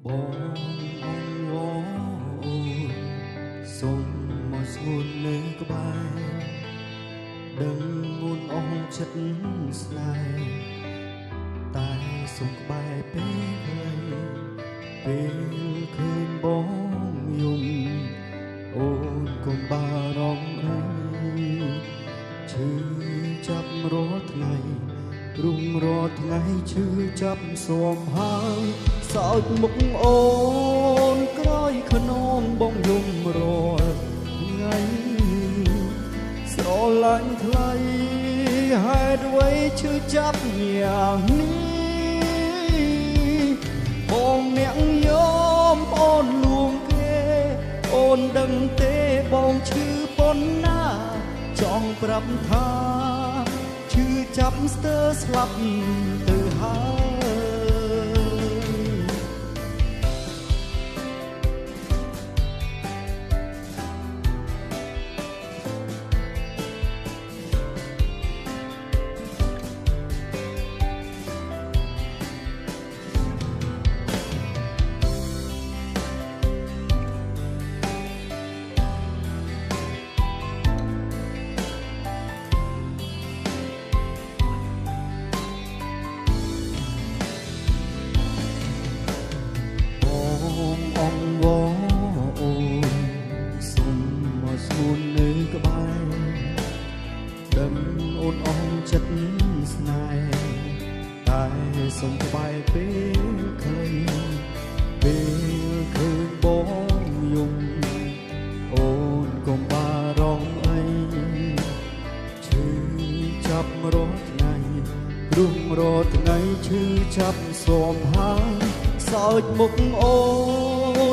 បងអងវអូនសូមមកស្ងួននៅក្បែរដឹងមុនអងចិត្តស្នេហ៍តែសូមក្បែរពេលខ្លីពេលឃើញបងយំអូនកុំបារម្ភអីឈឺចាប់រាល់ថ្ងៃរុំរាល់ថ្ងៃឈឺចាប់សួមហើយសោចមុខអូនក្រោយខ្នងបងយំរាល់ថ្ងៃស្រឡាញ់ថ្លៃហេតុអ្វីឈឺចាប់យ៉ាងនេះបងអ្នកយอมអូនលួងគេអូនដឹងទេបងឈឺប៉ុណ្ណាចង់ប្រាប់ថាឈឺចាប់ស្ទើរស្លាប់ទៅហើយអងវអូនសូមមកស្ងួននៅក្បែរដឹងអូនអងចិត្តស្នេហ៍តែសូមក្បែរពេលខ្លីពេលឃើញបងយំអូនកុំបារម្ភអីឈឺចាប់រាល់ថ្ងៃរុំរាល់ថ្ងៃឈឺចាប់សួមហើយសោចមុខអូ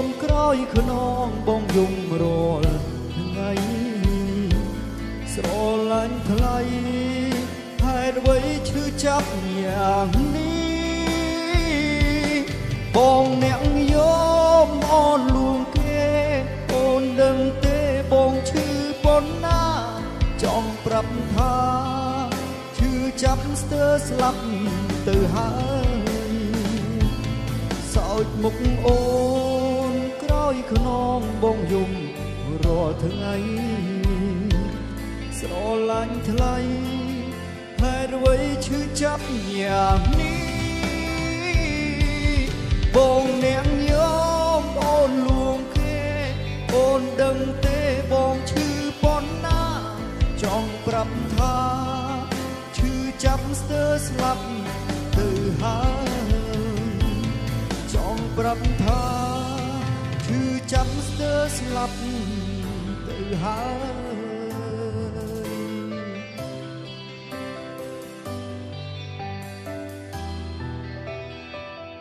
នក្រោយខ្នងបងយំរាល់ថ្ងៃស្រឡាញ់ថ្លៃហេតុអ្វីឈឺចាប់យ៉ាងនេះបងអ្នកយอมអូនលួងគេអូនដឹងទេបងឈឺប៉ុណ្ណាចង់ប្រាប់ថាឈឺចាប់ស្ទើរស្លាប់ទៅហើយសោចមុខអូនក្រោយខ្នងបងយំរាល់ថ្ងៃស្រឡាញ់ថ្លៃហេតុអ្វីឈឺចាប់យ៉ាងនេះបងអ្នកយอมអូនលួងគេអូនដឹងទេបងឈឺប៉ុណ្ណាចង់ប្រាប់ថាឈឺចាប់ស្ទើរស្លាប់ទៅហើយចង់ប្រាប់ថាឈឺចាប់ស្ទើរស្លាប់ទៅហើយ